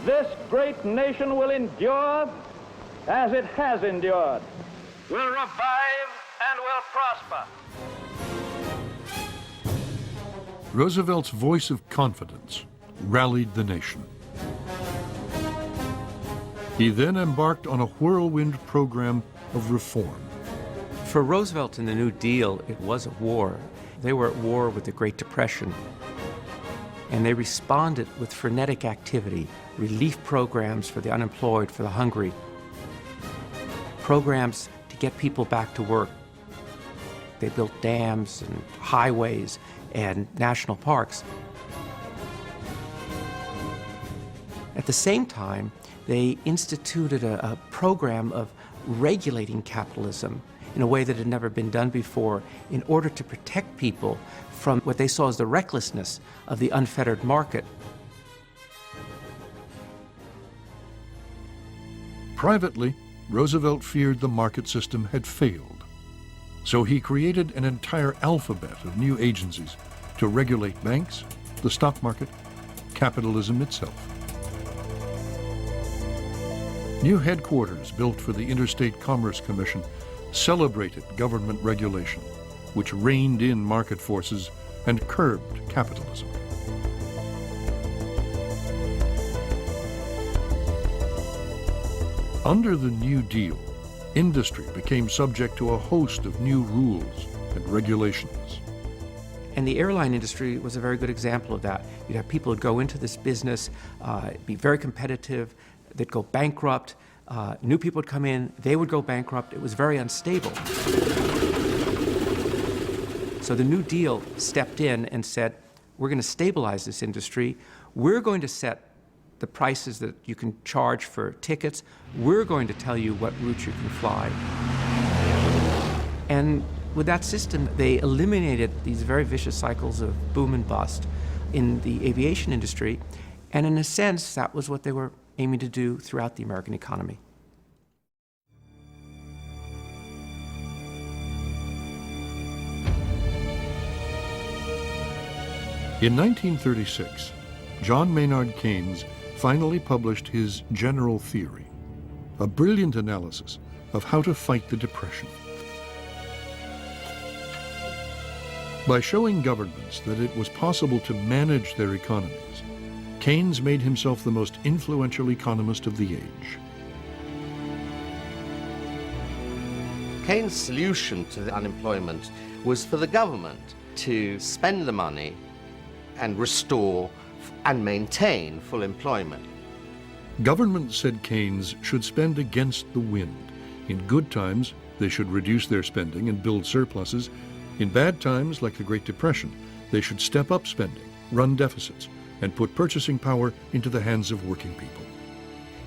this great nation will endure as it has endured, will revive and will prosper. Roosevelt's voice of confidence rallied the nation. He then embarked on a whirlwind program of reform. For Roosevelt and the New Deal, it was a war. They were at war with the Great Depression, and they responded with frenetic activity, relief programs for the unemployed, for the hungry, programs to get people back to work. They built dams and highways and national parks. At the same time, they instituted a program of regulating capitalism in a way that had never been done before in order to protect people from what they saw as the recklessness of the unfettered market. Privately, Roosevelt feared the market system had failed. So he created an entire alphabet of new agencies to regulate banks, the stock market, capitalism itself. New headquarters built for the Interstate Commerce Commission celebrated government regulation, which reined in market forces and curbed capitalism. Under the New Deal, industry became subject to a host of new rules and regulations. And the airline industry was a very good example of that. You'd have people who'd go into this business, be very competitive, they'd go bankrupt, new people would come in, they would go bankrupt. It was very unstable. So the New Deal stepped in and said, we're going to stabilize this industry. We're going to set the prices that you can charge for tickets. We're going to tell you what routes you can fly. And with that system, they eliminated these very vicious cycles of boom and bust in the aviation industry. And in a sense, that was what they were aiming to do throughout the American economy. In 1936, John Maynard Keynes finally published his General Theory, a brilliant analysis of how to fight the Depression. By showing governments that it was possible to manage their economies, Keynes made himself the most influential economist of the age. Keynes' solution to the unemployment was for the government to spend the money and restore and maintain full employment. Government, said Keynes, should spend against the wind. In good times, they should reduce their spending and build surpluses. In bad times, like the Great Depression, they should step up spending, run deficits, and put purchasing power into the hands of working people.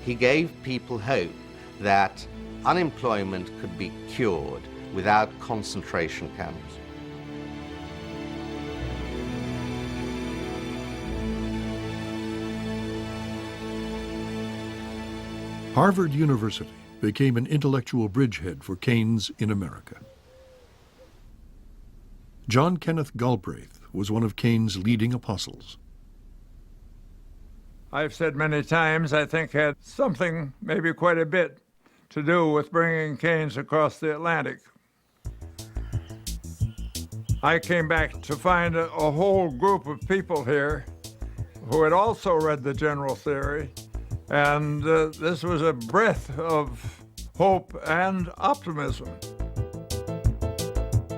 He gave people hope that unemployment could be cured without concentration camps. Harvard University became an intellectual bridgehead for Keynes in America. John Kenneth Galbraith was one of Keynes' leading apostles. I've said many times, I think had something, maybe quite a bit, to do with bringing Keynes across the Atlantic. I came back to find a whole group of people here who had also read the General Theory, and this was a breath of hope and optimism.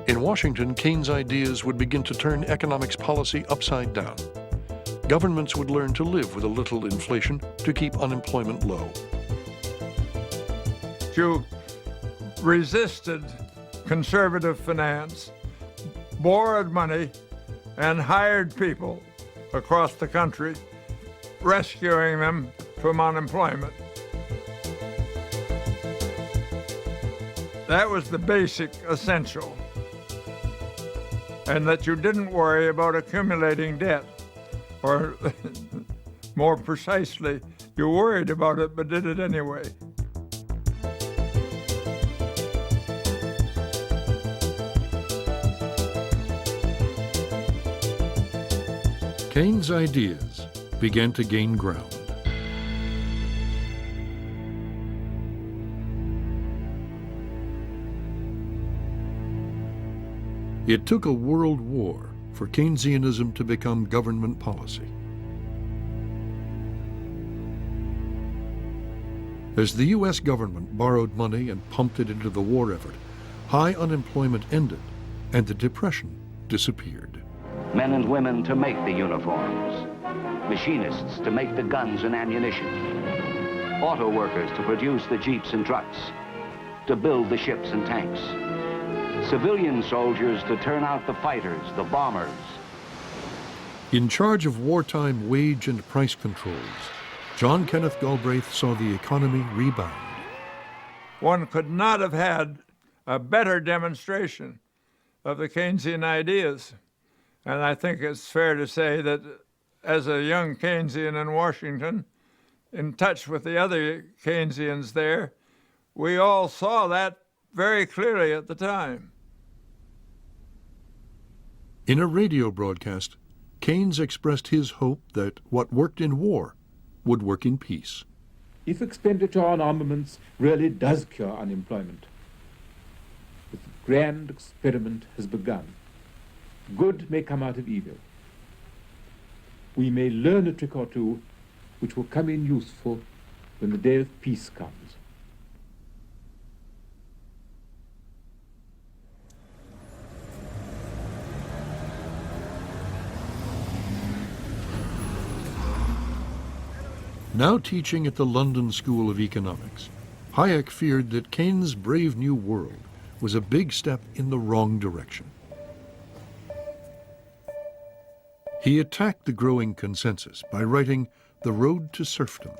In Washington, Keynes' ideas would begin to turn economics policy upside down. Governments would learn to live with a little inflation to keep unemployment low. You resisted conservative finance, borrowed money, and hired people across the country, rescuing them from unemployment. That was the basic essential. And that you didn't worry about accumulating debt, or more precisely, you worried about it but did it anyway. Keynes' ideas began to gain ground. It took a world war for Keynesianism to become government policy. As the U.S. government borrowed money and pumped it into the war effort, high unemployment ended and the Depression disappeared. Men and women to make the uniforms, machinists to make the guns and ammunition, auto workers to produce the jeeps and trucks, to build the ships and tanks, civilian soldiers to turn out the fighters, the bombers. In charge of wartime wage and price controls, John Kenneth Galbraith saw the economy rebound. One could not have had a better demonstration of the Keynesian ideas. And I think it's fair to say that as a young Keynesian in Washington, in touch with the other Keynesians there, we all saw that very clearly at the time. In a radio broadcast, Keynes expressed his hope that what worked in war would work in peace. If expenditure on armaments really does cure unemployment, the grand experiment has begun. Good may come out of evil. We may learn a trick or two which will come in useful when the day of peace comes. Now teaching at the London School of Economics, Hayek feared that Keynes' Brave New World was a big step in the wrong direction. He attacked the growing consensus by writing The Road to Serfdom.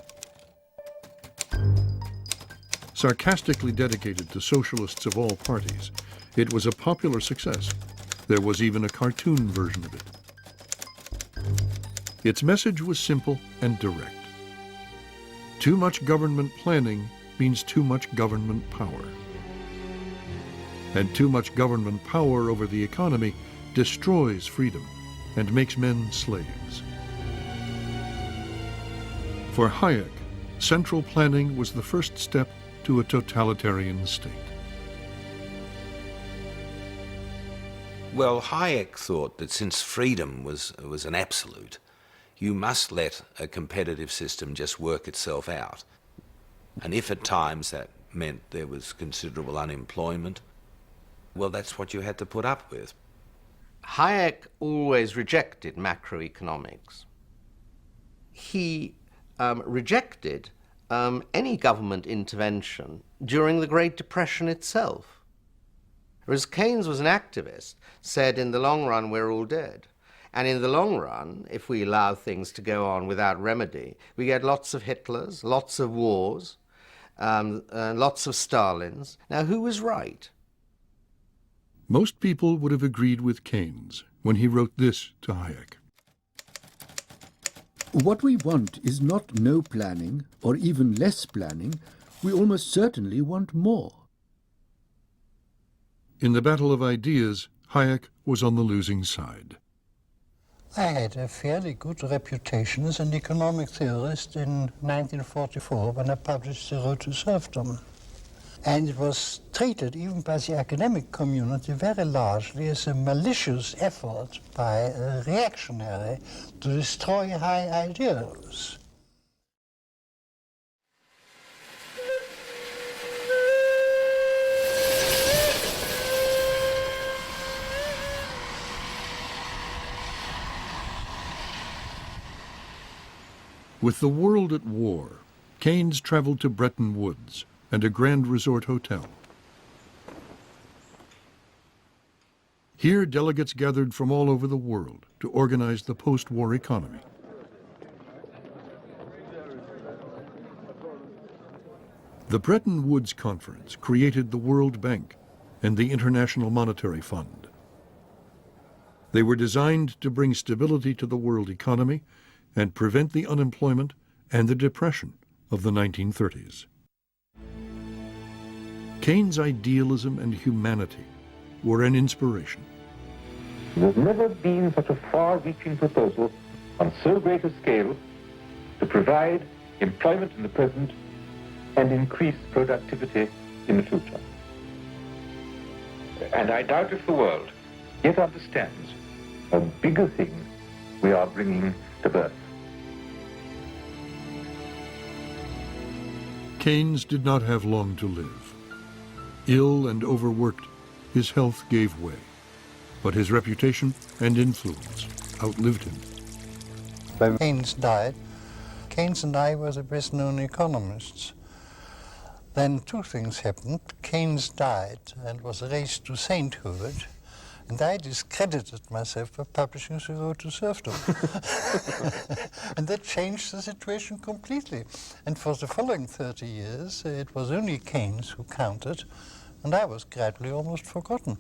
Sarcastically dedicated to socialists of all parties, it was a popular success. There was even a cartoon version of it. Its message was simple and direct. Too much government planning means too much government power. And too much government power over the economy destroys freedom and makes men slaves. For Hayek, central planning was the first step to a totalitarian state. Well, Hayek thought that since freedom was an absolute, you must let a competitive system just work itself out. And if at times that meant there was considerable unemployment, well, that's what you had to put up with. Hayek always rejected macroeconomics. He rejected any government intervention during the Great Depression itself. Whereas Keynes was an activist, said in the long run we're all dead. And in the long run, if we allow things to go on without remedy, we get lots of Hitlers, lots of wars, lots of Stalins. Now, who was right? Most people would have agreed with Keynes when he wrote this to Hayek. What we want is not no planning, or even less planning. We almost certainly want more. In the battle of ideas, Hayek was on the losing side. I had a fairly good reputation as an economic theorist in 1944 when I published The Road to Serfdom. And it was treated, even by the academic community, very largely as a malicious effort by a reactionary to destroy high ideals. With the world at war, Keynes traveled to Bretton Woods and a grand resort hotel. Here, delegates gathered from all over the world to organize the post-war economy. The Bretton Woods Conference created the World Bank and the International Monetary Fund. They were designed to bring stability to the world economy and prevent the unemployment and the depression of the 1930s. Keynes' idealism and humanity were an inspiration. There's never been such a far-reaching proposal on so great a scale to provide employment in the present and increase productivity in the future. And I doubt if the world yet understands how big a thing we are bringing to birth. Keynes did not have long to live. Ill and overworked, his health gave way, but his reputation and influence outlived him. When Keynes died, Keynes and I were the best-known economists. Then two things happened. Keynes died and was raised to sainthood, and I discredited myself by publishing The Road to Serfdom. And that changed the situation completely. And for the following 30 years, it was only Keynes who counted, and I was gradually almost forgotten.